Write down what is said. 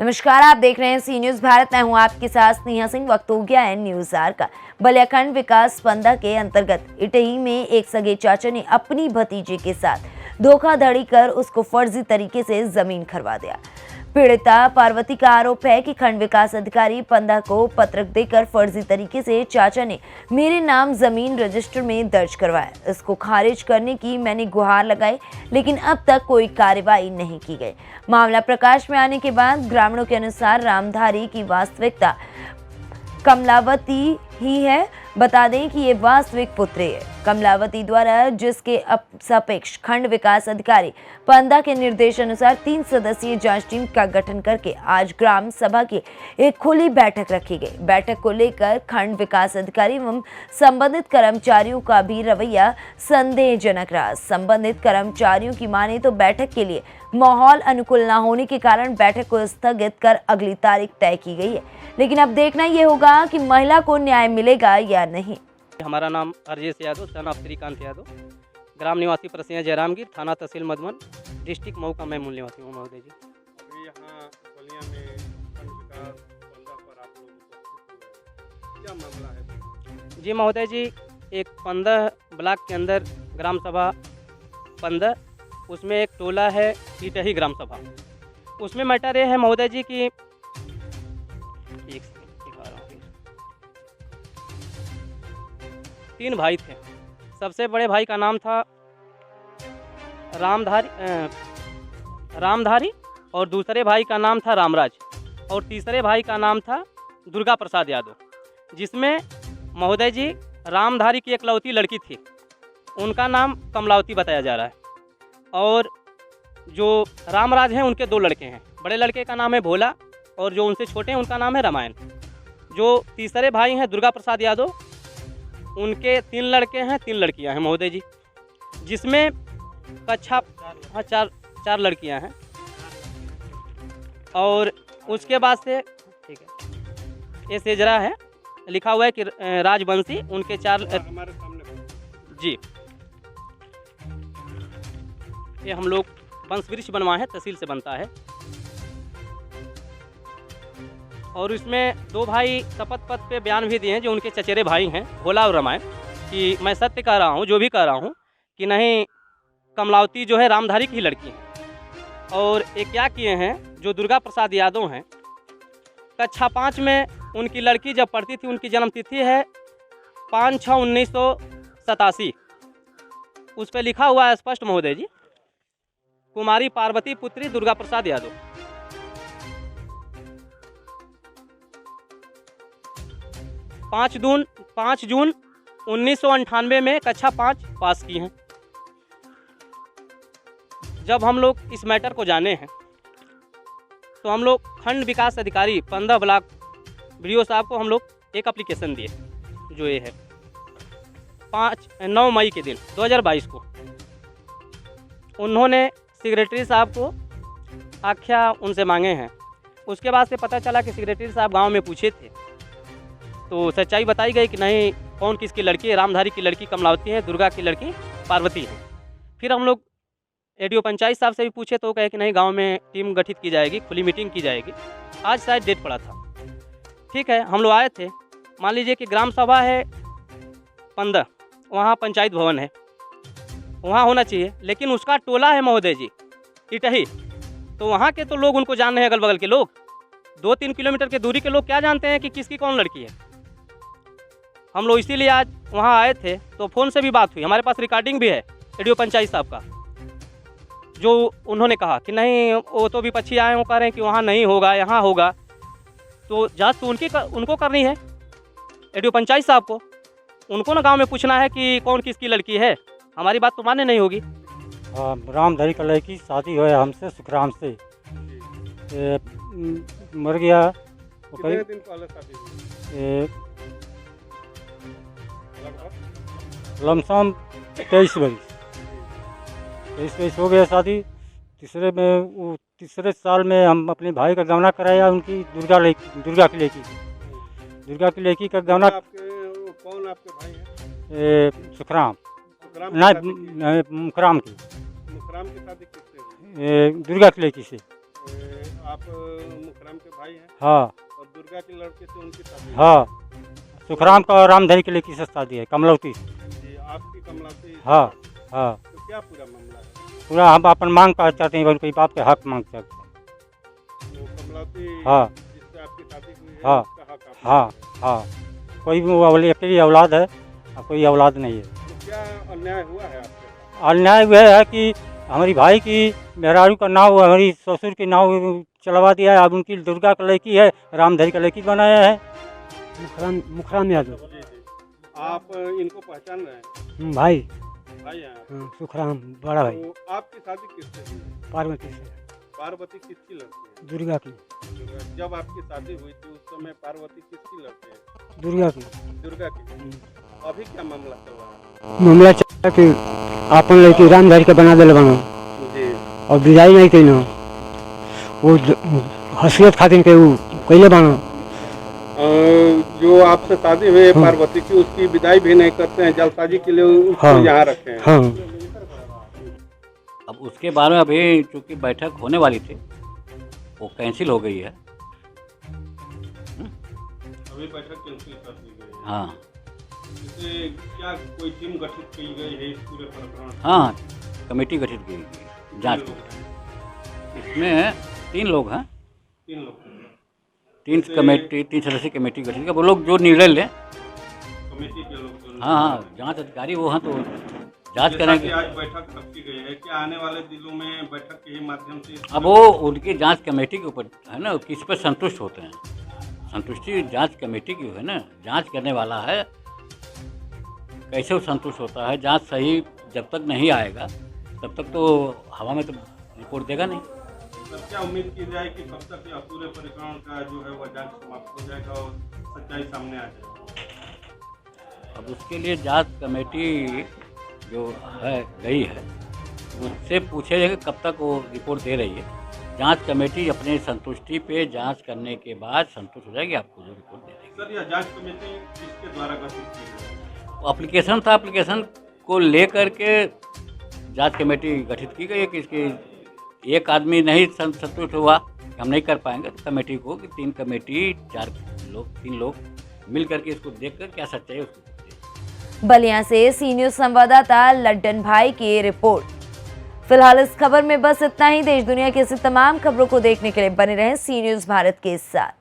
नमस्कार, आप देख रहे हैं सी न्यूज भारत। मैं हूं आपके साथ स्नेहा सिंह। वक्त हो गया है न्यूज आर का। बलियाखंड विकास पंदा के अंतर्गत इटही में एक सगे चाचा ने अपनी भतीजे के साथ धोखाधड़ी कर उसको फर्जी तरीके से जमीन खरीदवा दिया। पीड़िता पार्वती का आरोप है कि खंड विकास अधिकारी पंदा को पत्रक देकर फर्जी तरीके से चाचा ने मेरे नाम जमीन रजिस्टर में दर्ज करवाया। इसको खारिज करने की मैंने गुहार लगाई, लेकिन अब तक कोई कार्रवाई नहीं की गई। मामला प्रकाश में आने के बाद ग्रामीणों के अनुसार रामधारी की वास्तविकता कमलावती ही है। बता दें कि ये वास्तविक पुत्री है। कमलावती द्वारा जिसके सापेक्ष खंड विकास अधिकारी पंदा के निर्देश अनुसार 3 सदस्यीय जांच टीम का गठन करके आज ग्राम सभा की एक खुली बैठक रखी गई। बैठक को लेकर खंड विकास अधिकारी एवं संबंधित कर्मचारियों का भी रवैया संदेहजनक रहा। संबंधित कर्मचारियों की माने तो बैठक के लिए माहौल अनुकूल न होने के कारण बैठक को स्थगित कर अगली तारीख तय की गई है, लेकिन अब देखना यह होगा कि महिला को न्याय मिलेगा या नहीं। हमारा नाम अर्जेश यादव, सन ऑफ श्रीकांत यादव, ग्राम निवासी प्रसिया जयरामगीर, थाना तहसील मधुबन, डिस्ट्रिक्ट मऊ का मैं मूल निवासी हूँ महोदय जी। अभी यहाँ बलिया में खंड विकास पंदा पर आप लोग उपस्थित हुए हैं, क्या मामला है? जी महोदय जी, एक 15 ब्लॉक के अंदर ग्राम सभा पंदा, उसमें एक टोला है इटही ग्राम सभा। उसमें मैटर ये है महोदय जी कि एक सेकंड दिखा रहा हूँ। 3 भाई थे। सबसे बड़े भाई का नाम था रामधारी और दूसरे भाई का नाम था रामराज और तीसरे भाई का नाम था दुर्गा प्रसाद यादव, जिसमें महोदय जी रामधारी की एकलौती लड़की थी, उनका नाम कमलावती बताया जा रहा है। और जो रामराज हैं उनके 2 लड़के हैं। बड़े लड़के का नाम है भोला और जो उनसे छोटे हैं उनका नाम है रामायण। जो तीसरे भाई हैं दुर्गा प्रसाद यादव, उनके 3 लड़के हैं, 3 लड़कियां हैं महोदय जी, जिसमें कक्षा 4 लड़कियां हैं। और उसके बाद से ठीक है, ये सेजरा है, लिखा हुआ है कि राजवंशी, उनके 4 हमारे सामने जी। ये हम लोग वंश वृक्ष बनवाए हैं, तहसील से बनता है। और इसमें 2 भाई शपथ पत्र पे बयान भी दिए हैं, जो उनके चचेरे भाई हैं भोला और रामायण, कि मैं सत्य कह रहा हूँ, जो भी कह रहा हूँ कि नहीं, कमलावती जो है रामधारी की लड़की है। और ये क्या किए हैं, जो दुर्गा प्रसाद यादव हैं, कक्षा 5 में उनकी लड़की जब पढ़ती थी, उनकी जन्मतिथि है 5/6/1987। उस पर लिखा हुआ है स्पष्ट महोदय जी, कुमारी पार्वती पुत्री दुर्गा प्रसाद यादव। पाँच जून 1998 में कक्षा 5 पास की हैं। जब हम लोग इस मैटर को जाने हैं तो हम लोग खंड विकास अधिकारी 15 ब्लॉक वीडियो साहब को हम लोग एक एप्लीकेशन दिए, जो ये है 9 मई के दिन 2022 को। उन्होंने सेक्रेटरी साहब को आख्या उनसे मांगे हैं। उसके बाद से पता चला कि सेक्रेटरी साहब गांव में पूछे थे तो सच्चाई बताई गई कि नहीं, कौन किसकी लड़की है, रामधारी की लड़की कमलावती है, दुर्गा की लड़की पार्वती है। फिर हम लोग एडीओ पंचायत साहब से भी पूछे तो कहे कि नहीं, गांव में टीम गठित की जाएगी, खुली मीटिंग की जाएगी। आज शायद डेट पड़ा था। ठीक है, हम लोग आए थे। मान लीजिए कि ग्राम सभा है पंदा, वहाँ पंचायत भवन है, वहाँ होना चाहिए, लेकिन उसका टोला है महोदय जी इटही। तो वहाँ के तो लोग उनको जान रहे हैं, अगल बगल के लोग 2-3 किलोमीटर के दूरी के लोग क्या जानते हैं कि किसकी कौन लड़की है। हम लोग इसीलिए आज वहाँ आए थे। तो फ़ोन से भी बात हुई, हमारे पास रिकॉर्डिंग भी है एडीओ पंचायत साहब का, जो उन्होंने कहा कि नहीं, वो तो विपक्षी आए हो, कह रहे हैं कि वहाँ नहीं होगा, यहाँ होगा। तो जांच तो उनको करनी है, एडीओ पंचायत साहब को। उनको ना गांव में पूछना है कि कौन किसकी लड़की है, हमारी बात तो मानने नहीं होगी। रामधारी का लड़की शादी हुआ हमसे, सुखराम से। मर गया कितने दिन पहले शादी हुई? लगभग लमसम 23 वर्ष हो गया शादी। तीसरे साल में हम अपने भाई का गौना कराया, उनकी दुर्गा की लड़की का गौना। कौन आपके भाई हैं? सुखराम मुकराम मुकराम की शादी किससे हुई? दुर्गा की लड़की से। आप मुखराम के भाई हैं हाँ और दुर्गा के लड़के से उनकी शादी हाँ सुखराम का रामधरी के लड़की से शादी है कमलौती से। जी आपकी कमलाती हाँ हाँ तो क्या पूरा मामला है? पूरा हम अपन मांग का चाहते हैं उनके बाप के हक मांग चाहते हैं। वो कमलाती हाँ जिससे आपकी शादी हुई है हाँ उसका हक आप हाँ हाँ कोई भी अकेली औलाद है और कोई औलाद नहीं है। तो क्या अन्याय हुआ है आपके साथ? अन्याय यह है कि हमारी भाई की मेहरारू का नाव हमारी ससुर की नाव चलवा दिया है। अब उनकी दुर्गा का लड़की है रामधरी का लड़की बनाया है। मुखराम यादव जी जी आप इनको पहचान रहे हैं भाई भाई हैं आप? सुखराम बड़ा भाई तो आपकी शादी किससे हुई? पार्वती से पार्वती किसकी लड़की दुर्गा की है? जब आपकी शादी हुई थी उस समय पार्वती किसकी लड़की है? दुर्गा की दुर्गा की। अभी क्या मामला चल रहा है? मामला चल रहा कि आपन लड़की रामधारी के बना दिल बनो जी और विदाई नहीं कही वो हसीयत खातिर के वो कैले बनो जो आपसे शादी हुई है पार्वती की उसकी विदाई भी नहीं करते हैं जलसाजी के लिए उसको हाँ। यहाँ रखे हैं। हाँ अब उसके बारे में अभी चूँकि बैठक होने वाली थी वो कैंसिल हो गई है। अभी बैठक कैंसिल कर दी गई है। हाँ इससे क्या कोई टीम गठित की गई है इस पूरे प्रकरण से? हाँ कमेटी गठित की गई जांच की। इसमें 3 लोग हैं, 3 लोग 3 सदस्यीय कमेटी गठित की। वो लोग जो निर्णय लें। कमेटी के लोग जो- हाँ हाँ जांच अधिकारी वो हैं तो जांच जैसा करेंगे। कि आज बैठक कब की गई है क्या आने वाले दिनों में बैठक के ही माध्यम से अब वो उनकी जांच कमेटी के ऊपर है ना किस पर संतुष्ट होते हैं। संतुष्टि जांच कमेटी की है ना, जांच करने वाला है कैसे वो संतुष्ट होता है। जांच सही जब तक नहीं आएगा तब तक तो हवा में तो रिपोर्ट देगा नहीं। तब क्या उम्मीद की जाए कि कब तक यह पूरे प्रकरण का जो है वह जांच समाप्त हो जाएगा और सच्चाई सामने आ जाएगी? अब उसके लिए जांच कमेटी जो है गई है उससे पूछे जाए कि कब तक वो रिपोर्ट दे रही है। जांच कमेटी अपने संतुष्टि पे जांच करने के बाद संतुष्ट हो जाएगी, आपको जो रिपोर्ट दे देगी। सर यह जांच कमेटी किसके द्वारा गठित की गई है? एप्लीकेशन था, एप्लीकेशन को लेकर के जांच कमेटी गठित की गई है कि इसकी एक आदमी नहीं संतुष्ट हुआ कि हम नहीं कर पाएंगे तो कमेटी को कि 3 लोग मिल करके इसको देख कर क्या सच्चाई है उसको। बलिया से सी न्यूज संवाददाता लड्डन भाई की रिपोर्ट। फिलहाल इस खबर में बस इतना ही। देश दुनिया की ऐसी तमाम खबरों को देखने के लिए बने रहें सी न्यूज भारत के साथ।